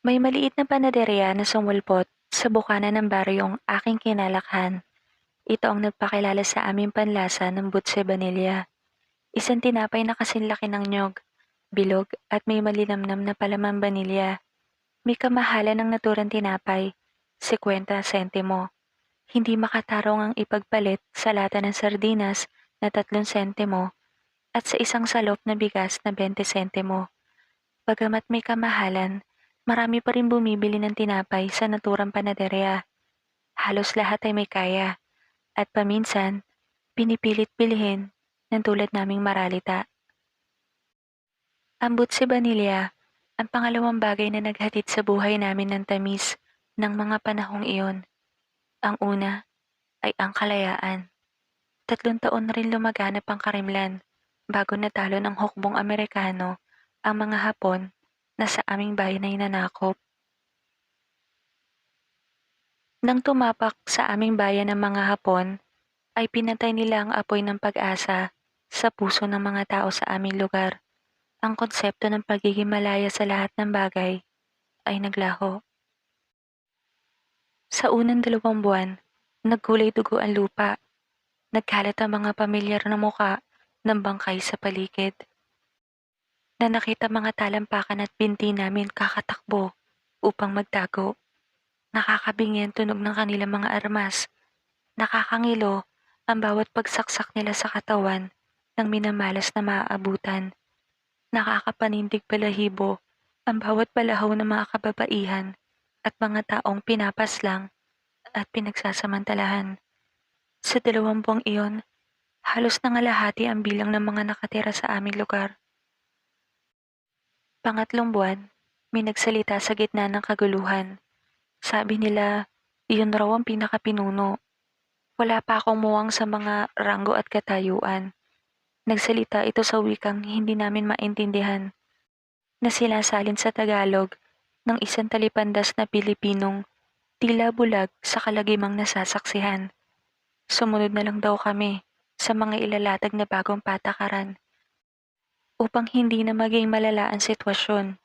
May maliit na panaderya na sumulpot sa bukana ng baryong aking kinalakhan. Ito ang nagpakilala sa aming panlasa ng butse vanilla. Isang tinapay na kasing laki ng nyog, bilog at may malinamnam na palamang vanilya. May kamahalan ng naturang tinapay, 50 sentimo. Hindi makatarong ang ipagpalit sa lata ng sardinas na 3 sentimo at sa isang salop na bigas na 20 sentimo. Bagamat may kamahalan, marami pa rin bumibili ng tinapay sa naturang panaderya. Halos lahat ay may kaya, at paminsan, pinipilit bilhin ng tulad naming maralita. Ang butse vanilya, ang pangalawang bagay na naghatid sa buhay namin ng tamis ng mga panahong iyon. Ang una ay ang kalayaan. 3 taon na rin lumaganap ang karimlan bago natalo ng hukbong Amerikano ang mga Hapon na sa aming bayan ay nanakop. Nang tumapak sa aming bayan ng mga Hapon, ay pinatay nila ang apoy ng pag-asa sa puso ng mga tao sa aming lugar. Ang konsepto ng pagiging malaya sa lahat ng bagay ay naglaho. Sa unang 2 buwan, nagkulay dugo ang lupa. Nagkalat ang mga pamilyar na muka ng bangkay sa paligid. Na nakita mga talampakan at binti namin kakatakbo upang magtago. Nakakabingi ang tunog ng kanilang mga armas. Nakakangilo ang bawat pagsaksak nila sa katawan ng minamalas na maaabutan. Nakakapanindig balahibo ang bawat balahaw ng mga kababaihan at mga taong pinapaslang at pinagsasamantalahan. Sa 2 buwang iyon, halos nangalahati ang bilang ng mga nakatira sa aming lugar. Pangatlong buwan, may nagsalita sa gitna ng kaguluhan. Sabi nila, iyon raw ang pinakapinuno. Wala pa akong muwang sa mga ranggo at katayuan. Nagsalita ito sa wikang hindi namin maintindihan, na sinasalin sa Tagalog ng isang talipandas na Pilipinong tila bulag sa kalagimang nasasaksihan. Sumunod na lang daw kami sa mga ilalatag na bagong patakaran upang hindi na maging malala ang sitwasyon.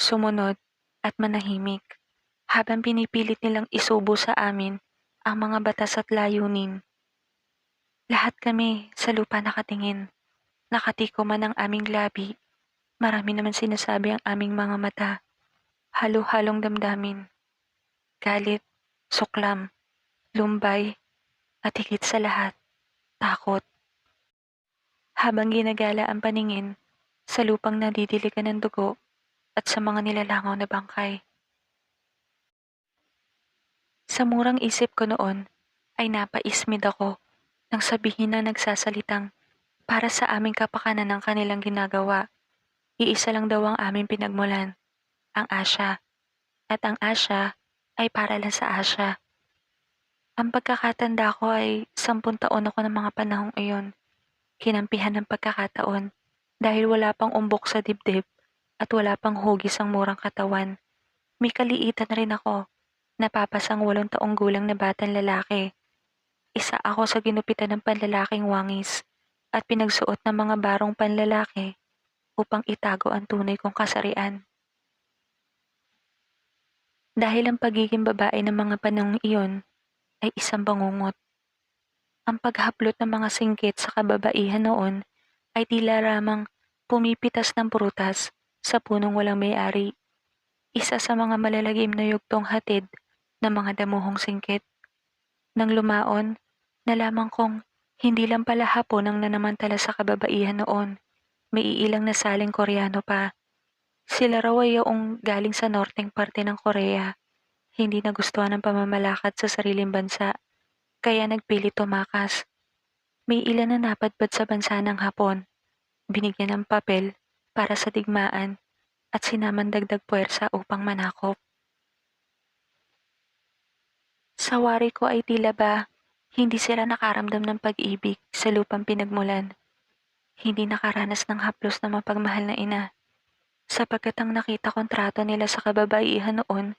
Sumunod at manahimik habang pinipilit nilang isubo sa amin ang mga batas at layunin. Lahat kami sa lupa nakatingin, nakatiko man ang aming labi. Marami naman sinasabi ang aming mga mata, halo-halong damdamin, galit, suklam, lumbay, at higit sa lahat, takot. Habang ginagala ang paningin sa lupang nadidiligan ng dugo at sa mga nilalangaw na bangkay. Sa murang isip ko noon ay napaismid ako nang sabihin na nagsasalitang para sa aming kapakanan ng kanilang ginagawa. Iisa lang daw ang aming pinagmulan, ang Asya. At ang Asya ay para lang sa Asya. Ang pagkakatanda ko ay 10 taon ako ng mga panahong iyon. Kinampihan ng pagkakataon dahil wala pang umbok sa dibdib at wala pang hugis ang murang katawan. May kaliitan rin ako. Napapasang 8 taong gulang na batang lalaki. Isa ako sa ginupitan ng panlalaking wangis at pinagsuot ng mga barong panlalaki upang itago ang tunay kong kasarian. Dahil ang pagiging babae ng mga panahong iyon ay isang bangungot. Ang paghaplot ng mga singkit sa kababaihan noon ay tila ramang pumipitas ng prutas sa punong walang may-ari. Isa sa mga malalagim na yugtong hatid ng mga damuhong singkit. Nang lumaon, nalaman kong hindi lang pala Hapon ang nanamantala sa kababaihan noon. May iilang nasaling Koreano pa. Sila raw ay yung galing sa norteng parte ng Korea. Hindi nagustuhan ng pamamalakad sa sariling bansa, kaya nagpilit tumakas. May ilan na napadpad sa bansa ng Hapon, binigyan ng papel para sa digmaan at sinaman dagdag puwersa upang manakop. Sa wari ko ay tila ba hindi sila nakaramdam ng pag-ibig sa lupang pinagmulan. Hindi nakaranas ng haplos na mapagmahal na ina. Sapagkat ang nakita kong trato nila sa kababaihan noon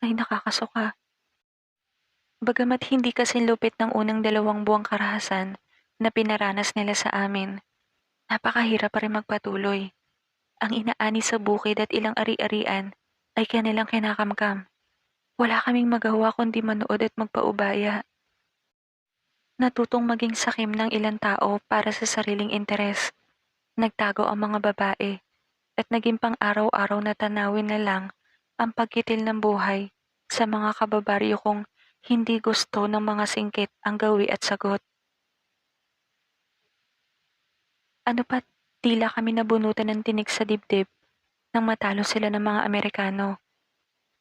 ay nakakasuka. Bagamat hindi kasing lupit ng unang 2 buwang karahasan na pinaranas nila sa amin, napakahirap pa rin magpatuloy. Ang inaani sa bukid at ilang ari-arian ay kanilang kinakamkam. Wala kaming magawa kundi manood at magpaubaya. Natutong maging sakim ng ilang tao para sa sariling interes. Nagtago ang mga babae at naging pang-araw-araw na tanawin na lang ang pagkitil ng buhay sa mga kababaryo kong hindi gusto ng mga singkit ang gawi at sagot. Ano pat tila kami nabunutan ng tinik sa dibdib nang matalo sila ng mga Amerikano.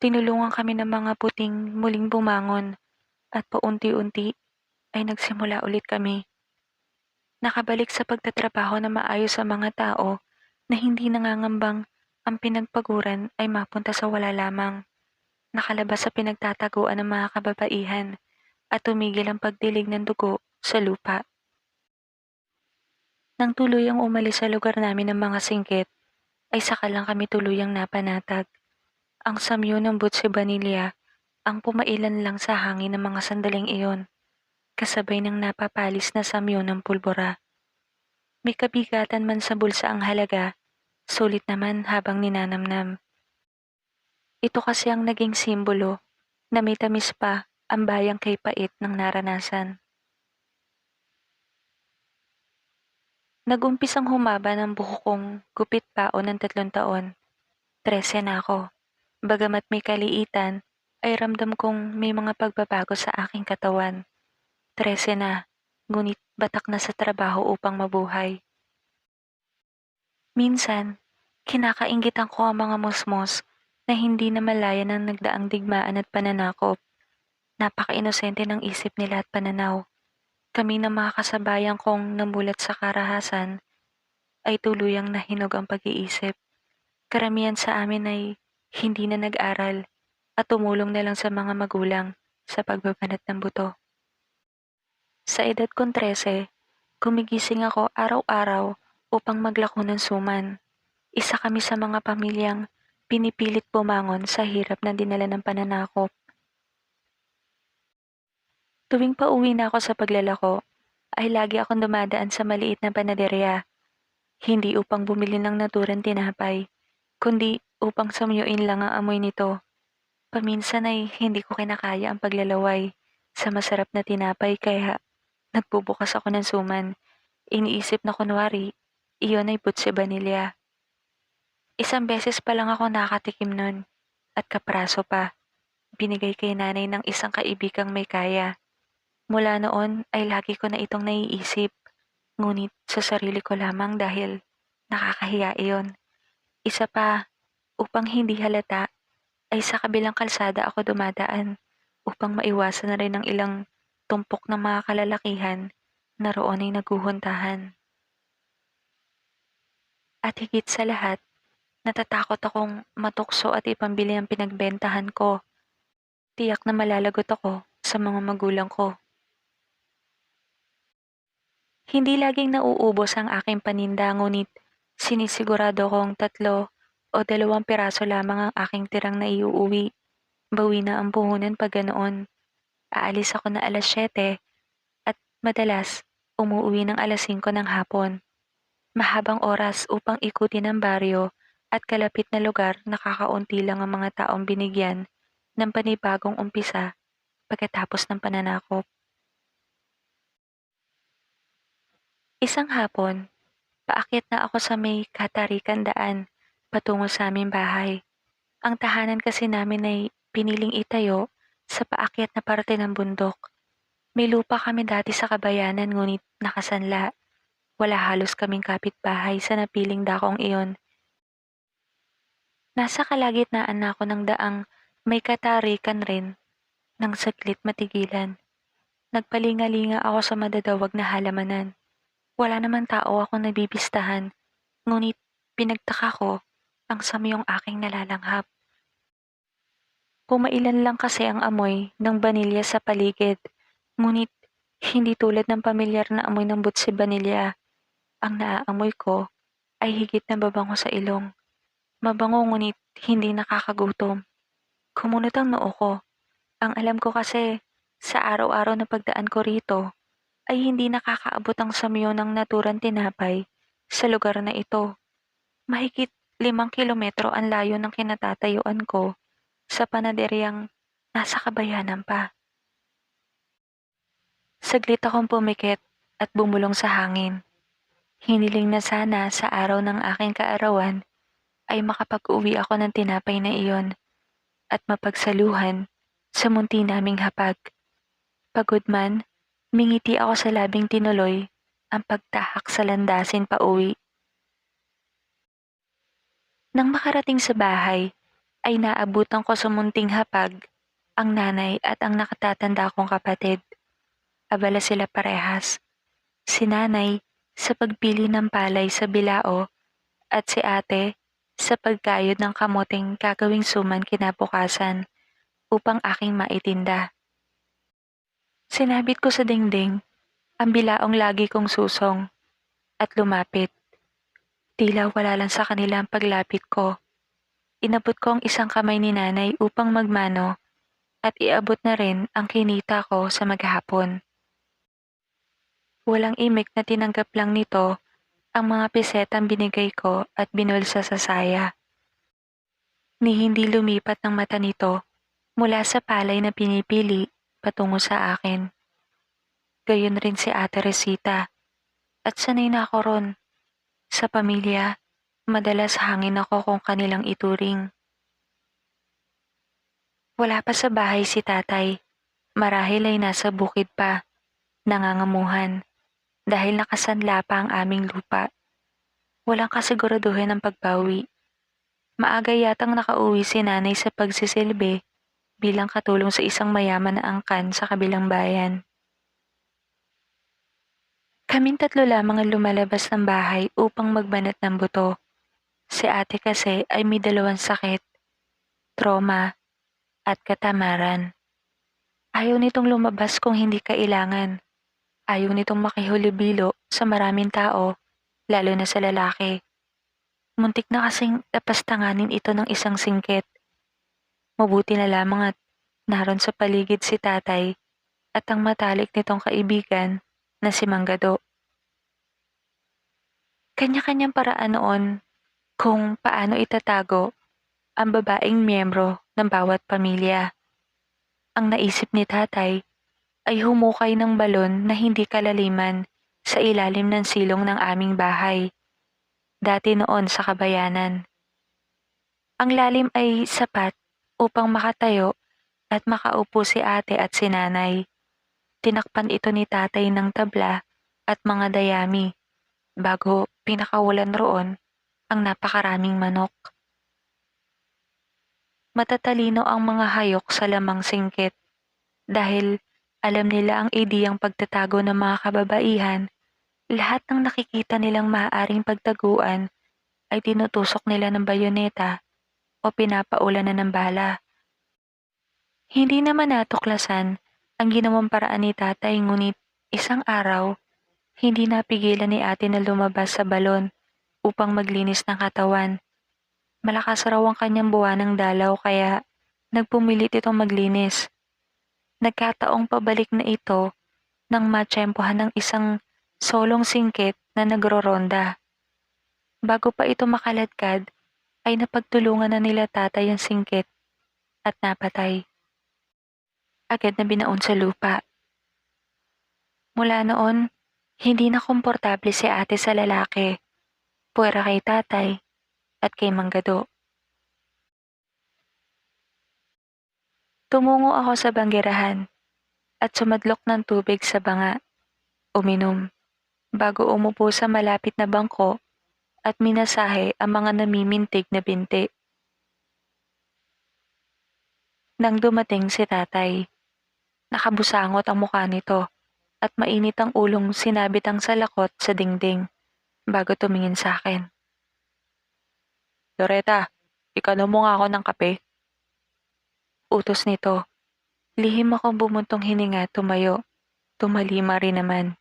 Tinulungan kami ng mga puting muling bumangon at paunti-unti ay nagsimula ulit kami. Nakabalik sa pagtatrabaho na maayos sa mga tao na hindi nangangambang ang pinagpaguran ay mapunta sa wala lamang. Nakalabas sa pinagtataguan ng mga kababaihan at tumigil ang pagdilig ng dugo sa lupa. Nang tuluyang umalis sa lugar namin ng mga singkit, ay saka lang kami tuluyang napanatag. Ang samyo ng butse vanilya ang pumailan lang sa hangin ng mga sandaling iyon, kasabay ng napapalis na samyo ng pulbura. May kabigatan man sa bulsa ang halaga, sulit naman habang ninanamnam. Ito kasi ang naging simbolo na may tamis pa ang bayang kay pait ng naranasan. Nag-umpisang humaba ng buhok kong gupit pao ng 3 taon. 13 na ako. Bagamat may kaliitan, ay ramdam kong may mga pagbabago sa aking katawan. 13 na, ngunit batak na sa trabaho upang mabuhay. Minsan, kinakainggitan ko ang mga musmos na hindi na malaya ng nagdaang digmaan at pananakop. Napaka-inosente ng isip nila at pananaw. Kami na mga kasabayan kong namulat sa karahasan ay tuluyang nahinog ang pag-iisip. Karamihan sa amin ay hindi na nag-aral at tumulong na lang sa mga magulang sa pagbabanat ng buto. Sa edad kong 13, gumigising ako araw-araw upang maglako ng suman. Isa kami sa mga pamilyang pinipilit bumangon sa hirap na dinala ng pananakop. Tuwing pauwi na ako sa paglalako, ay lagi akong dumadaan sa maliit na panaderya, hindi upang bumili ng naturang tinapay, kundi upang samyuin lang ang amoy nito. Paminsan ay hindi ko kinakaya ang paglalaway sa masarap na tinapay kaya nagbubukas ako ng suman. Iniisip na kunwari, iyon ay butse vanilya. Isang beses pa lang ako nakatikim nun at kapraso pa. Binigay kay nanay ng isang kaibigang may kaya. Mula noon ay lagi ko na itong naiisip. Ngunit sa sarili ko lamang dahil nakakahiya iyon. Isa pa, upang hindi halata, ay sa kabilang kalsada ako dumadaan upang maiwasan na rin ang ilang tumpok ng mga kalalakihan na roon ay naguhuntahan. At higit sa lahat, natatakot akong matukso at ipambili ang pinagbentahan ko. Tiyak na malalagot ako sa mga magulang ko. Hindi laging nauubos ang aking paninda ngunit sinisigurado kong 3 o 2 piraso lamang ang aking tirang naiuuwi. Bawi na ang puhunan pag ganoon. Aalis ako na 7:00 at madalas umuuwi ng 5:00 ng hapon. Mahabang oras upang ikutin ang baryo at kalapit na lugar na kakaunti lang ang mga taong binigyan ng panibagong umpisa pagkatapos ng pananakop. Isang hapon, paakyat na ako sa may katarikan daan patungo sa aming bahay. Ang tahanan kasi namin ay piniling itayo sa paakyat na parte ng bundok. May lupa kami dati sa kabayanan ngunit nakasanla. Wala halos kaming kapitbahay sa napiling dakong iyon. Nasa kalagitnaan na ako ng daang may katarikan rin nang saglit matigilan. Nagpalinga-linga ako sa madadawag na halamanan. Wala namang tao akong nabibistahan, ngunit pinagtaka ko ang samyong aking nalalanghap. Pumailan lang kasi ang amoy ng banilya sa paligid, ngunit hindi tulad ng pamilyar na amoy ng butse banilya. Ang naaamoy ko ay higit na babango sa ilong. Mabango ngunit hindi nakakagutom. Kumunot ang noo ko. Ang alam ko kasi sa araw-araw na pagdaan ko rito ay hindi nakakaabot ang samyo ng naturang tinapay sa lugar na ito. Mahigit 5 kilometro ang layo ng kinatatayuan ko sa panaderyang nasa kabayanan pa. Saglit akong pumikit at bumulong sa hangin. Hiniling na sana sa araw ng aking kaarawan ay makapag-uwi ako ng tinapay na iyon at mapagsaluhan sa munti naming hapag. Pagod man, mingiti ako sa labing tinuloy ang pagtahak sa landasin pa uwi. Nang makarating sa bahay, ay naabutan ko sa munting hapag ang nanay at ang nakatatanda kong kapatid. Abala sila parehas. Si nanay sa pagpili ng palay sa bilao at si ate sa pagkayod ng kamuting gagawing suman kinabukasan upang aking maitinda. Sinabit ko sa dingding ang bilaong lagi kong susong at lumapit. Tila wala lang sa kanila ang paglapit ko. Inabot ko ang isang kamay ni nanay upang magmano at iabot na rin ang kinita ko sa maghapon. Walang imik na tinanggap lang nito ang mga pesetang binigay ko at binulsa sa saya. Ni hindi lumipat ng mata nito mula sa palay na pinipili patungo sa akin. Gayon rin si Ate Resita at sanay na ako ron. Sa pamilya, madalas hangin ako kung kanilang ituring. Wala pa sa bahay si tatay. Marahil ay nasa bukid pa, nangangamuhan, dahil nakasanla pa ang aming lupa. Walang kasiguraduhan ng pagbawi. Maaga yatang nakauwi si nanay sa pagsisilbi bilang katulong sa isang mayaman na angkan sa kabilang bayan. Kaming tatlo lamang ang lumalabas ng bahay upang magbanat ng buto. Si ate kasi ay may 2 sakit, trauma at katamaran. Ayaw nitong lumabas kung hindi kailangan. Ayaw nitong makihulibilo sa maraming tao, lalo na sa lalaki. Muntik na kasing napastanganin ito ng isang singkit. Mabuti na lamang at naroon sa paligid si tatay at ang matalik nitong kaibigan na si Manggado. Kanya-kanyang paraan noon kung paano itatago ang babaeng miyembro ng bawat pamilya. Ang naisip ni tatay ay humukay ng balon na hindi kalaliman sa ilalim ng silong ng aming bahay, dati noon sa kabayanan. Ang lalim ay sapat upang makatayo at makaupo si ate at si nanay. Tinakpan ito ni tatay ng tabla at mga dayami bago pinakawalan roon ang napakaraming manok. Matatalino ang mga hayok sa lamang singkit dahil alam nila ang ideyang pagtatago ng mga kababaihan. Lahat ng nakikita nilang maaaring pagtaguan ay tinutusok nila ng bayoneta o pinapaulan na ng bala. Hindi naman natuklasan ang ginawang paraan ni tatay ngunit isang araw, hindi napigilan ni ate na lumabas sa balon upang maglinis ng katawan. Malakas raw ang kanyang buwanang dalaw kaya nagpumilit itong maglinis. Nagkataong pabalik na ito nang matsyempohan ng isang solong singkit na nagroronda. Bago pa ito makaladkad, ay napagtulungan na nila tatay ang singkit at napatay. Agad na binaon sa lupa. Mula noon, hindi na komportable si ate sa lalaki, puwera kay tatay at kay Manggado. Tumungo ako sa banggerahan at sumadlok ng tubig sa banga, uminom, bago umupo sa malapit na bangko at minasahe ang mga namimintig na binti. Nang dumating si tatay, nakabusangot ang mukha nito at mainit ang ulong sinabit ang salakot sa dingding bago tumingin sa akin. Loretta, ikano mo nga ako ng kape? Utos nito. Lihim akong bumuntong hininga tumayo. Tumalima rin naman.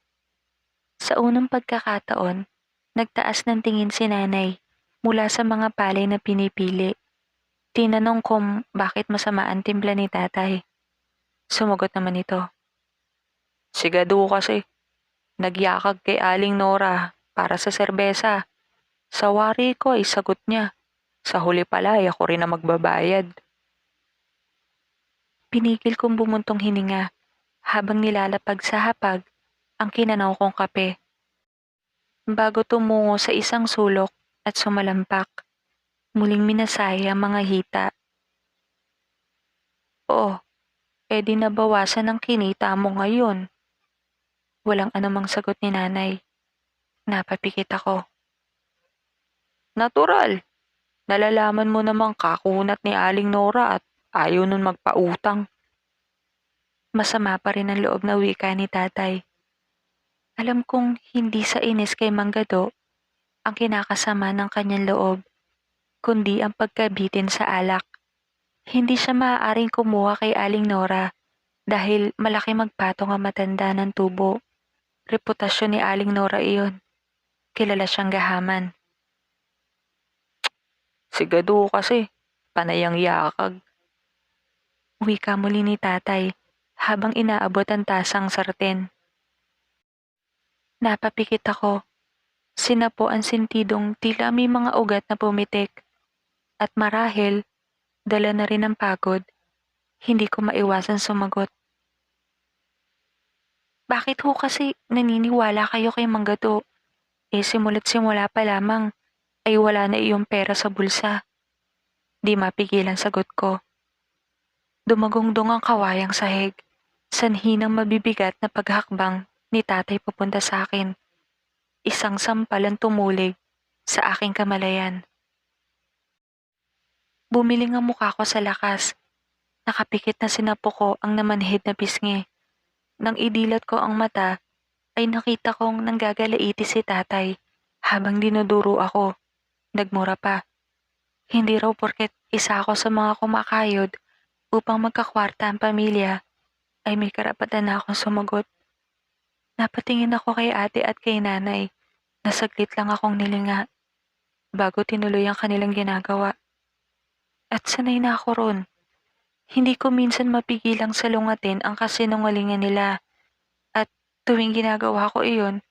Sa unang pagkakataon, nagtaas ng tingin si nanay mula sa mga palay na pinipili. Tinanong kung bakit masama ang timpla ni tatay. Sumagot naman ito. Sigado kasi. Nagyakag kay Aling Nora para sa serbesa. Sa wari ko ay sagot niya. Sa huli pala ay ako rin ang magbabayad. Pinigil kong bumuntong hininga habang nilalapag sa hapag ang kinanaw kong kape. Bago tumungo sa isang sulok at sumalampak, muling minasaya ang mga hita. Oh, edi nabawasan ang kinita mo ngayon. Walang anumang sagot ni nanay. Napapikit ako. Natural. Nalalaman mo namang kakunat ni Aling Nora at ayaw nun magpautang. Masama pa rin ang loob na wika ni tatay. Alam kong hindi sa inis kay Manggado ang kinakasama ng kanyang loob, kundi ang pagkabitin sa alak. Hindi siya maaaring kumuha kay Aling Nora dahil malaki magpatong ang matanda ng tubo. Reputasyon ni Aling Nora iyon. Kilala siyang gahaman. Sigado kasi, panayang yakag. Wika muli ni tatay habang inaabot ang tasang sarten. Napapikit ako. Sinapo ang sentidong tila may mga ugat na pumitik. At marahil, dala na rin ng pagod, hindi ko maiwasan sumagot. Bakit ho kasi naniniwala kayo kay Manggado? Simula't simula pa lamang ay wala na iyong pera sa bulsa. Di mapigilan sagot ko. Dumagongdong ang kawayang sahig. Sanhi ng mabibigat na paghakbang ni tatay papunta sa akin. Isang sampalan tumulig sa aking kamalayan. Bumiling ang mukha ko sa lakas. Nakapikit na sinapo ko ang namanhid na pisngi. Nang idilat ko ang mata, ay nakita kong nanggagalaiti si tatay habang dinuduro ako. Nagmura pa. Hindi raw porket isa ako sa mga kumakayod upang magkakwarta ang pamilya ay may karapatan na akong sumagot. Napatingin ako kay ate at kay nanay na saglit lang akong nilinga bago tinuloy ang kanilang ginagawa. At sanay na ako ron. Hindi ko minsan mapigilang salungatin ang kasinungalingan nila at tuwing ginagawa ko iyon,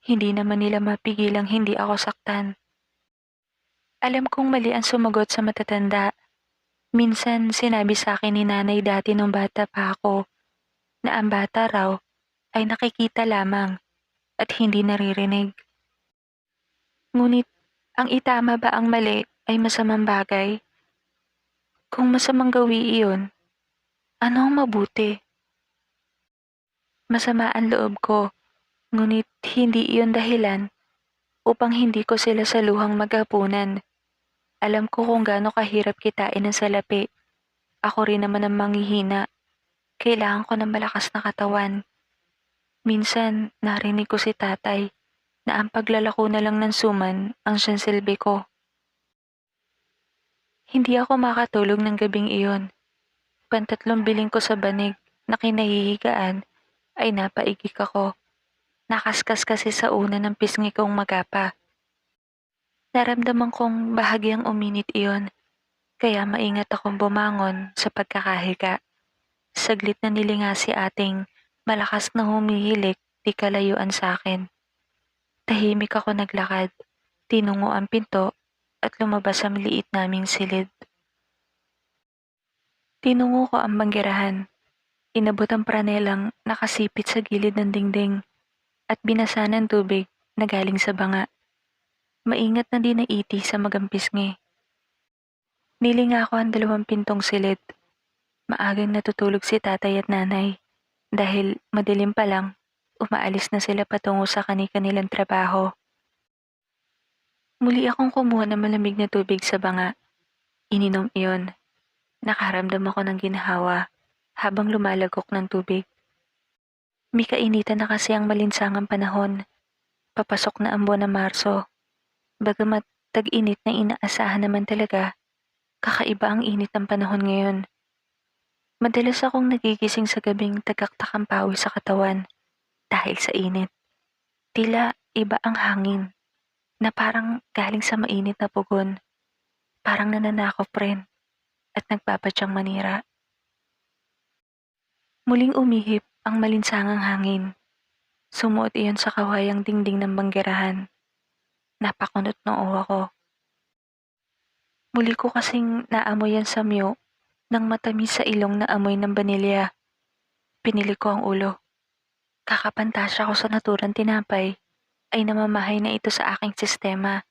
hindi naman nila mapigilang hindi ako saktan. Alam kong mali ang sumagot sa matatanda. Minsan sinabi sa akin ni nanay dati nung bata pa ako na ang bata raw ay nakikita lamang at hindi naririnig. Ngunit ang itama ba ang mali ay masamang bagay? Kung masamang gawi iyon, ano ang mabuti? Masama ang loob ko, ngunit hindi iyon dahilan upang hindi ko sila saluhang maghapunan. Alam ko kung gaano kahirap kitain ang salapi. Ako rin naman ang manghihina. Kailangan ko ng malakas na katawan. Minsan, narinig ko si tatay na ang paglalako na lang ng suman ang siyang silbi ko. Hindi ako makatulog ng gabing iyon. Pantatlong biling ko sa banig na kinahihigaan ay napaigik ako. Nakaskas kasi sa una ng pisngi kong magapa. Naramdaman kong bahagyang uminit iyon, kaya maingat akong bumangon sa pagkakahiga. Saglit na nilinga si ating malakas na humihilik di kalayuan sa akin. Tahimik ako naglakad, tinungo ang pinto at lumabas sa maliit naming silid. Tinungo ko ang banggerahan. Inabot ang pranelang nakasipit sa gilid ng dingding at binasa ng tubig na galing sa banga. Maingat na dinaiti sa magampisngi. Nilinga ko ang dalawang pintong silid. Maagang natutulog si tatay at nanay dahil madilim pa lang, umaalis na sila patungo sa kani-kanilang trabaho. Muli akong kumuha ng malamig na tubig sa banga. Ininom iyon. Nakaramdam ako ng ginhawa habang lumalagok ng tubig. May kainitan na kasi ang malinsangang panahon. Papasok na ang buwan ng Marso. Bagamat tag-init na inaasahan naman talaga, kakaiba ang init ng panahon ngayon. Madalas akong nagigising sa gabing tagaktak ang pawis sa katawan dahil sa init. Tila iba ang hangin na parang galing sa mainit na pugon. Parang nananakop rin at nagpapadyang manira. Muling umihip ang malinsangang hangin. Sumuot iyon sa kawayang dingding ng banggerahan. Napakunot noo ako. Muli ko kasing naamoy ang samyo ng matamis sa ilong na amoy ng banilya. Pinili ko ang ulo. Kakapantasya ko sa naturang tinapay ay namamahay na ito sa aking sistema.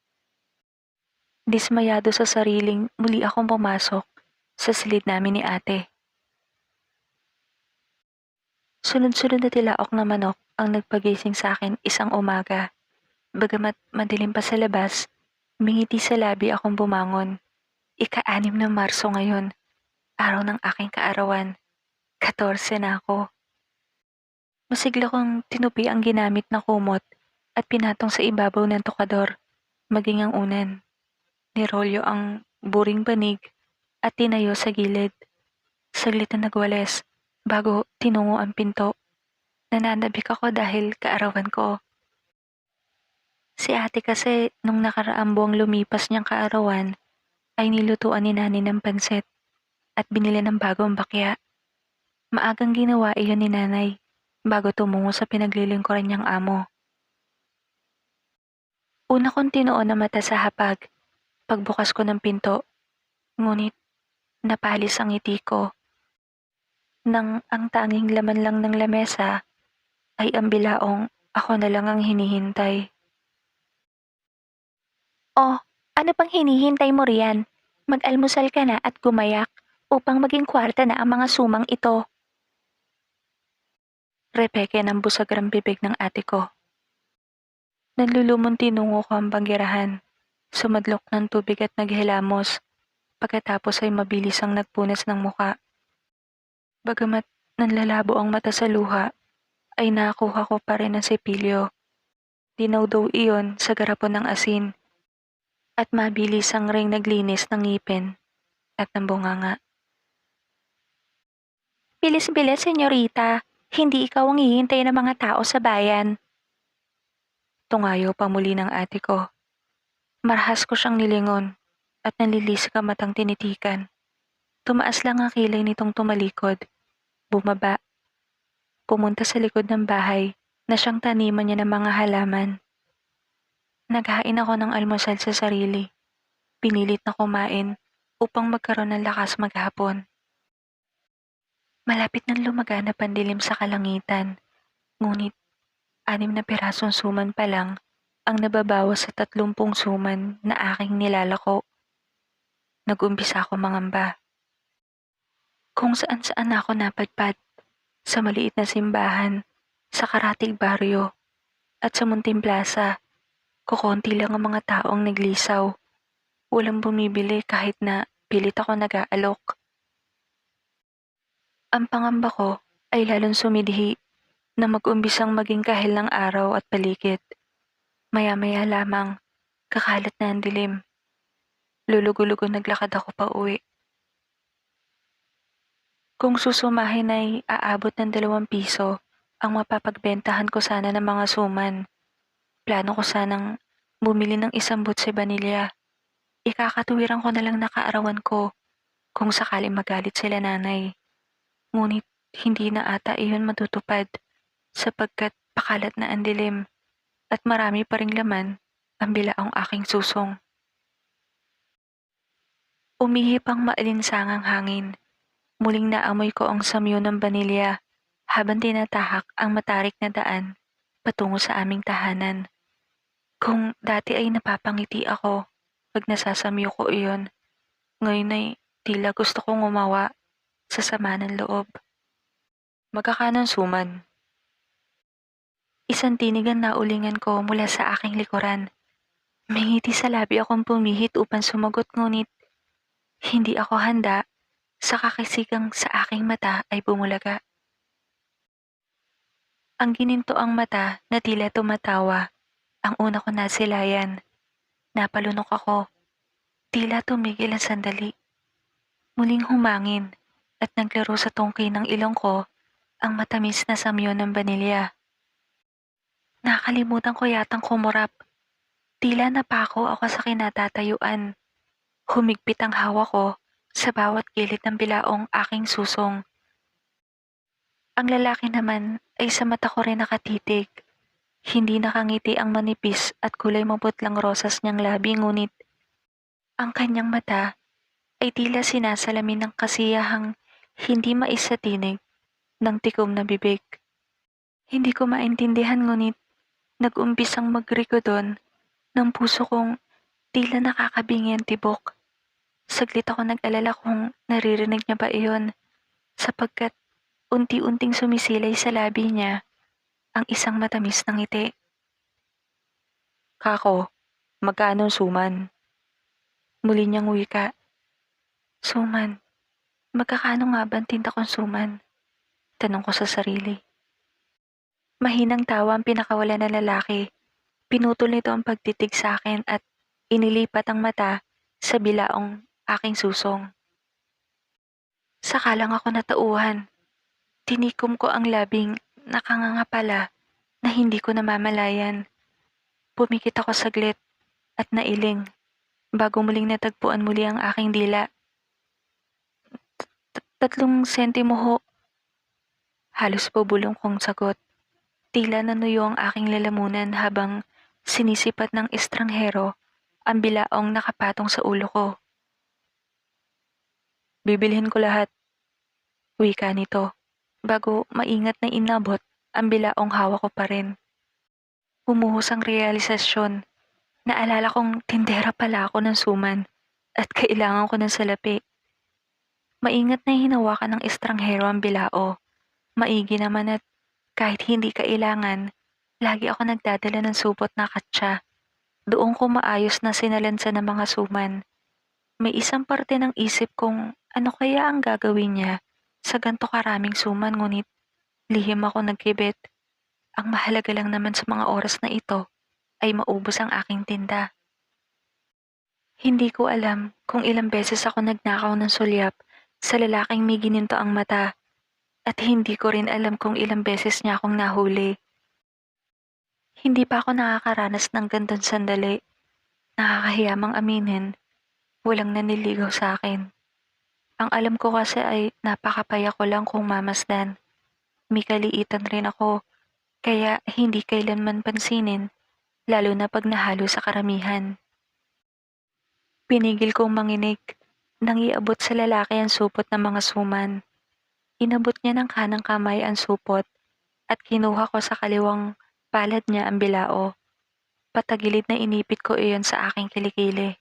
Dismayado sa sariling muli akong pumasok sa silid namin ni ate. Sunod-sunod na tilaok na manok ang nagpagising sa akin isang umaga. Bagamat madilim pa sa labas, mingiti sa labi akong bumangon. Ika-6 ng Marso ngayon, araw ng aking kaarawan. 14 na ako. Masigla kong tinupi ang ginamit na kumot at pinatong sa ibabaw ng tokador, maging ang unan. Nirolyo ang buring banig at tinayo sa gilid. Saglit na nagwales bago tinungo ang pinto. Nananabik ako dahil kaarawan ko. Si ate kasi nung nakaraang buwang lumipas niyang kaarawan ay nilutuan ni nani ng pansit at binili ng bagong bakya. Maagang ginawa iyon ni nanay bago tumungo sa pinaglilingkuran niyang amo. Una kong tinuon na mata sa hapag pagbukas ko ng pinto, ngunit napalis ang ngiti ko nang ang tanging laman lang ng lamesa ay ang bilaong ako na lang ang hinihintay. Oh, ano pang hinihintay mo riyan? Mag-almusal ka na at gumayak upang maging kwarta na ang mga sumang ito. Repeke ng busagrang bibig ng ate ko. Nanlulumon tinungo ko ang banggerahan. Sumadlok ng tubig at naghilamos. Pagkatapos ay mabilis ang nagpunas ng muka. Bagamat nanlalabo ang mata sa luha, ay nakuha ko pa rin ang sipilyo. Dinawdaw iyon sa garapon ng asin. At mabilis ang ring naglinis ng ngipin at ng bunganga. Bilis-bilis, senyorita. Hindi ikaw ang hihintay ng mga tao sa bayan. Tungayo pa muli ng ate ko. Marahas ko siyang nilingon at nalilisik ang matang tinitikan. Tumaas lang ang kilay nitong tumalikod. Bumaba. Pumunta sa likod ng bahay na siyang taniman niya ng mga halaman. Naghain ako ng almusal sa sarili. Pinilit na kumain upang magkaroon ng lakas maghapon. Malapit nang lumaganap ang dilim sa kalangitan, ngunit 6 na pirasong suman pa lang ang nababawas sa 30 suman na aking nilalako. Nag-umpisa ako mangamba. Kung saan-saan ako napadpad, sa maliit na simbahan, sa karatig baryo, at sa munting plaza, kukonti lang ang mga taong naglisaw. Walang bumibili kahit na pilit ako nag-aalok. Ang pangamba ko ay lalong sumidhi na mag-umbisang maging kahil ng araw at paligid. Maya-maya lamang, kakalat na ang dilim. Lulugo-lugo naglakad ako pa uwi. Kung susumahin ay aabot ng 2 piso ang mapapagbentahan ko sana ng mga suman. Plano ko sanang bumili ng 1 butse banilya. Ikakatuwiran ko na lang nakaarawan ko kung sakaling magalit sila nanay. Ngunit hindi na ata iyon matutupad sapagkat pakalat na ang dilim at marami pa ring laman ang bilaong aking susong. Umihip ang maalinsangang hangin. Muling naamoy ko ang samyo ng banilya habang tinatahak ang matarik na daan patungo sa aming tahanan. Kung dati ay napapangiti ako pag nasasamyo ko iyon, ngayon ay tila gusto kong umawa sa sama ng loob. Magkakanang suman. Isang tinig ang naulingan ko mula sa aking likuran. May ngiti sa labi akong pumihit upang sumagot ngunit hindi ako handa sa kakisigang sa aking mata ay bumulaga. Ang gininto ang mata na tila tumatawa. Ang una ko nasilayan. Napalunok ako. Tila tumigil ang sandali. Muling humangin at naglaro sa tungkay ng ilong ko ang matamis na samyo ng banilya. Nakalimutan ko yatang kumurap. Tila napako ako sa kinatatayuan. Humigpit ang hawa ko sa bawat gilid ng bilaong aking susong. Ang lalaki naman ay sa mata ko rin nakatitig. Hindi nakangiti ang manipis at kulay maputlang rosas niyang labi ngunit Ang kanyang mata ay tila sinasalamin ng kasiyahang hindi maisatinig ng tikom na bibig. Hindi ko maintindihan ngunit nag-umpisang magrikodon ng puso kong tila nakakabingi ang tibok. Saglit ako nag-alala kung naririnig niya ba iyon sapagkat unti-unting sumisilay sa labi niya ang isang matamis na ngiti. Kako, magkano suman? Muli niyang wika. Suman, magkakano nga ba ang tinta kong suman? Tanong ko sa sarili. Mahinang tawa ang pinakawala ng lalaki. Pinutol nito ang pagtitig sa akin at inilipat ang mata sa bilaong aking susong. Saka lang ako natauhan. Tinikom ko ang labing nakangangapala na hindi ko namamalayan. Pumikit ako saglit at nailing bago muling natagpuan muli ang aking dila. 3 sentimo ho. Halos pabulong kong sagot. Tila nanuyo ang aking lalamunan habang sinisipat ng estranghero ang bilaong nakapatong sa ulo ko. Bibilhin ko lahat. Wika nito, bago maingat na inabot ang bilaong hawak ko pa rin. Bumuhos ang realisasyon. Naalala kong tindera pala ako ng suman at kailangan ko ng salapi. Maingat na hinawakan ng estranghero ang bilao. Maigi naman at kahit hindi kailangan, lagi ako nagdadala ng supot na katsa. Doon ko maayos na sinalansa ng mga suman. May isang parte ng isip kong ano kaya ang gagawin niya sa ganto karaming suman ngunit lihim ako nagkibit. Ang mahalaga lang naman sa mga oras na ito ay maubos ang aking tinda. Hindi ko alam kung ilang beses ako nagnakaw ng sulyap sa lalaking may gininto ang mata at hindi ko rin alam kung ilang beses niya akong nahuli. Hindi pa ako nakakaranas ng gandang sandali. Nakakahiyamang aminin, walang naniligaw sa akin. Ang alam ko kasi ay napakapaya ko lang kung mamasdan. May kaliitan rin ako, kaya hindi kailanman pansinin, lalo na pag nahalo sa karamihan. Pinigil kong manginig nang iabot sa lalaki ang supot ng mga suman. Inabot niya ng kanang kamay ang supot at kinuha ko sa kaliwang palad niya ang bilao. Patagilid na inipit ko iyon sa aking kilikili.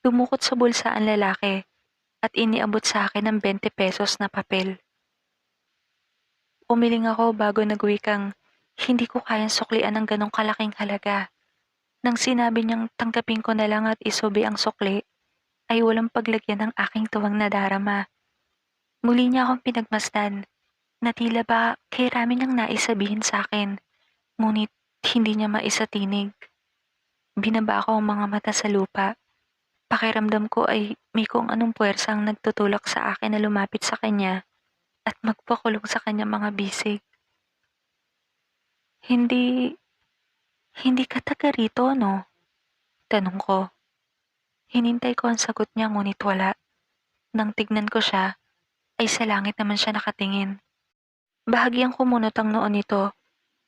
Dumukot sa bulsa ang lalaki at iniabot sa akin ng 20 pesos na papel. Umiling ako bago nagwikang hindi ko kayang suklian ng ganong kalaking halaga. Nang sinabi niyang tanggapin ko na lang at isubi ang sukli, ay walang paglagyan ng aking tuwang nadarama. Muli niya akong pinagmasdan na tila ba kay rami niyang naisabihin sa akin, ngunit hindi niya maisatinig. Binaba ko ang mga mata sa lupa. Pakiramdam ko ay may kung anong puwersa ang nagtutulak sa akin na lumapit sa kanya at magpakulong sa kanyang mga bisig. Hindi, hindi ka taga rito, no? Tanong ko. Hinintay ko ang sagot niya ngunit wala. Nang tignan ko siya, ay sa langit naman siya nakatingin. Bahagyang kumunot ang noon nito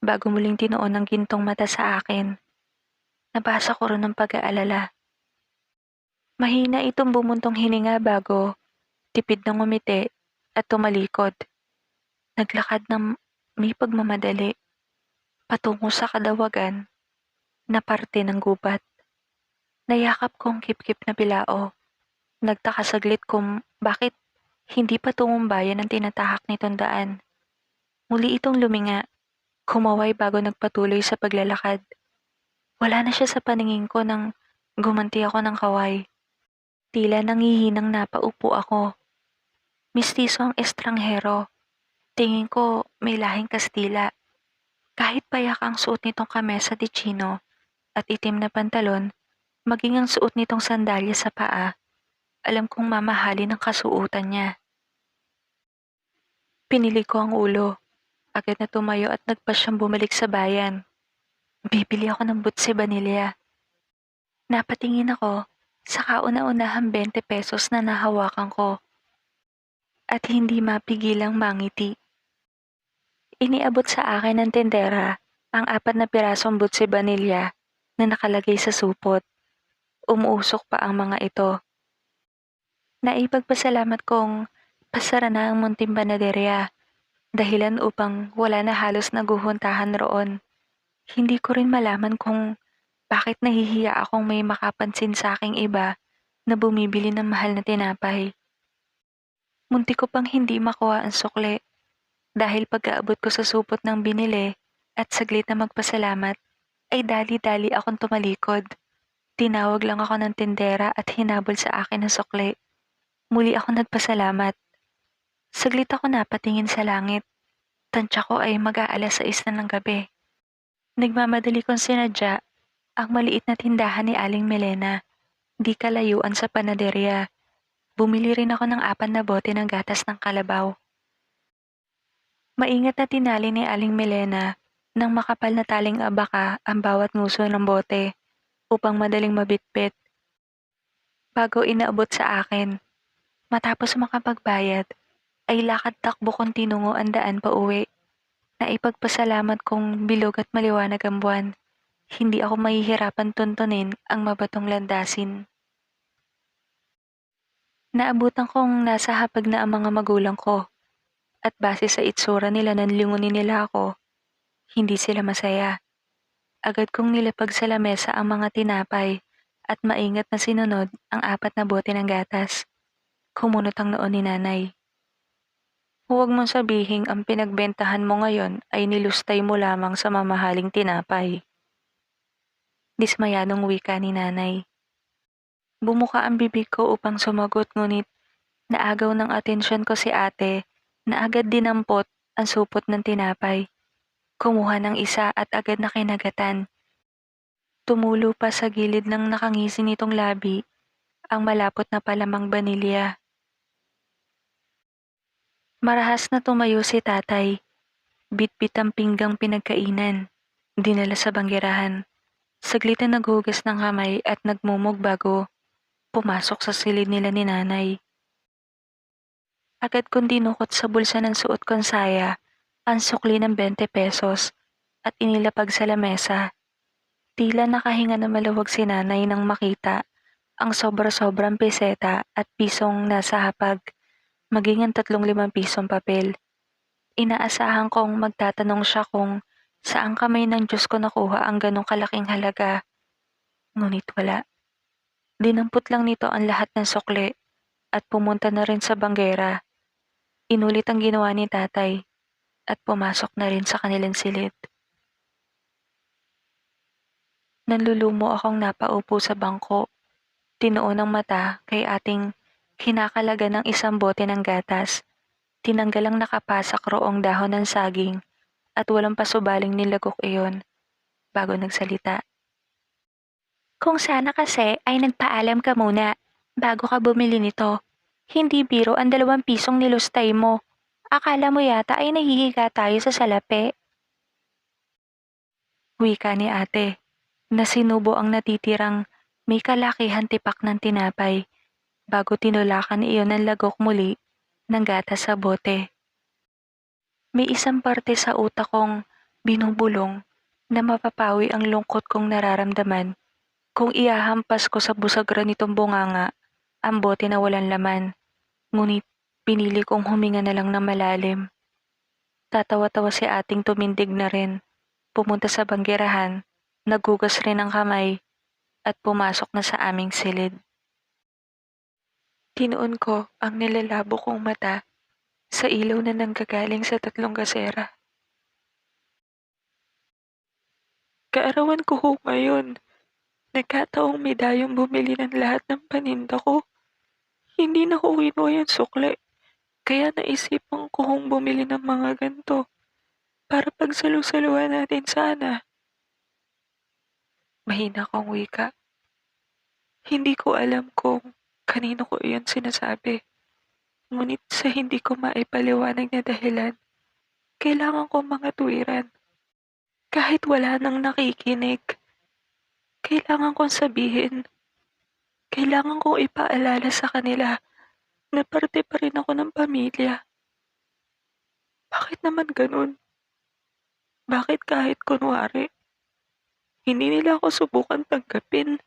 bago muling tinoon ng gintong mata sa akin. Nabasa ko rin ng pag-aalala. Mahina itong bumuntong hininga bago tipid ng ngumiti at tumalikod. Naglakad ng may pagmamadali patungo sa kadawagan na parte ng gubat. Nayakap kong kip-kip na bilao. Nagtaka saglit kung bakit hindi patungong bayan ang tinatahak nitong daan. Muli itong luminga, kumaway bago nagpatuloy sa paglalakad. Wala na siya sa paningin ko nang gumanti ako ng kaway. Tila nangihinang napaupo ako. Mistiso ang estranghero. Tingin ko may lahing Kastila. Kahit payak ang suot nitong kamesa de chino at itim na pantalon, maging ang suot nitong sandalya sa paa, alam kong mamahalin ang kasuotan niya. Pinili ko ang ulo. Agad na tumayo at nagpasyang bumalik sa bayan. Bibili ako ng butse vanilya. Napatingin ako sa kauna-unahang 20 pesos na nahawakan ko at hindi mapigilang mangiti. Iniabot sa akin ng tendera ang 4 na pirasong butse vanilya na nakalagay sa supot. umuusok pa ang mga ito. Naipagpasalamat kong pasara na ang munting panaderya, dahilan upang wala na halos naguhuntahan roon. Hindi ko rin malaman kung bakit nahihiya akong may makapansin sa aking iba na bumibili ng mahal na tinapay. Muntik ko pang hindi makuha ang sukle dahil pag-aabot ko sa supot ng binili at saglit na magpasalamat ay dali-dali akong tumalikod. Tinawag lang ako ng tindera at hinabol sa akin ang sukle. Muli ako nagpasalamat. Saglit ako napatingin sa langit. Tansya ko ay mag-aalas 6 na ng gabi. Nagmamadali kong sinadya ang maliit na tindahan ni Aling Melena, di kalayuan sa panaderya. Bumili rin ako ng 4 na bote ng gatas ng kalabaw. Maingat na tinali ni Aling Melena ng makapal na taling abaka ang bawat nguso ng bote upang madaling mabitbit. Bago inaabot sa akin, matapos makapagbayad, ay lakad-takbo kong tinungo ang daan pa uwi. Naipagpasalamat kong bilog at maliwanag ang buwan. Hindi ako mahihirapan tuntunin ang mabatong landasin. Naabutan kong nasa hapag na ang mga magulang ko at base sa itsura nila nang lingunin nila ako, hindi sila masaya. Agad kong nilapag sa lamesa ang mga tinapay at maingat na sinunod ang 4 na bote ng gatas. Kumunot ang noon ni nanay. Huwag mong sabihing ang pinagbentahan mo ngayon ay nilustay mo lamang sa mamahaling tinapay. Dismayadong wika ni nanay. Bumuka ang bibig ko upang sumagot ngunit naagaw ng atensyon ko si ate na agad dinampot ang supot ng tinapay. Kumuha ng isa at agad na kinagatan. Tumulo pa sa gilid ng nakangisi nitong labi ang malapot na palamang banilya. Marahas na tumayo si tatay. Bitbit ang pinggang pinagkainan. Dinala sa banggerahan. Saglit na naghugas ng kamay at nagmumog bago pumasok sa silid nila ni nanay. Agad kong dinukot sa bulsa ng suot kong saya ang sukli ng 20 pesos at inilapag sa lamesa. Tila nakahinga na maluwag si nanay nang makita ang sobra-sobrang peseta at pisong nasa hapag, maging ang 35 pisong papel. Inaasahan kong magtatanong siya kung saan kamay ng Diyos ko nakuha ang ganong kalaking halaga. Ngunit wala. Dinampot lang nito ang lahat ng sukle at pumunta na rin sa banggera. Inulit ang ginawa ni tatay at pumasok na rin sa kanilang silid. Nanlulumo akong napaupo sa bangko. Tinuon ang mata kay ating kinakalaga ng isang bote ng gatas. Tinanggal ang nakapasak roong dahon ng saging at walang pasubaling nilagok iyon bago nagsalita. Kung sana kasi ay nagpaalam ka muna bago ka bumili nito. Hindi biro ang 2 pisong nilustay mo. Akala mo yata ay nahihiga tayo sa salapi. Wika ni ate, na sinubo ang natitirang may kalakihan tipak ng tinapay bago tinulakan iyon ng lagok muli ng gatas sa bote. May isang parte sa utak kong binubulong na mapapawi ang lungkot kong nararamdaman kung ihahampas ko sa busagra nitong bunganga ang bote na walang laman. Ngunit pinili kong huminga na lang ng malalim. Tatawa-tawa si ating tumindig na rin. Pumunta sa banggerahan, naghugas rin ng kamay at pumasok na sa aming silid. Tinuon ko ang nilalabo kong mata sa ilaw na nanggagaling sa 3 gasera. Kaarawan ko ho ngayon. Nagkataong may dayong bumili ng lahat ng paninda ko. Hindi na ko kinuha yung sukle. Kaya naisipan ko hong bumili ng mga ganito para pagsalu-saluhan natin sana. Mahina kong wika. Hindi ko alam kung kanino ko iyon sinasabi. Ngunit sa hindi ko maipaliwanag na dahilan, kailangan kong mga tuwiran. Kahit wala nang nakikinig, kailangan kong sabihin. Kailangan kong ipaalala sa kanila na parte pa rin ako ng pamilya. Bakit naman ganun? Bakit kahit kunwari, hindi nila ako subukan tanggapin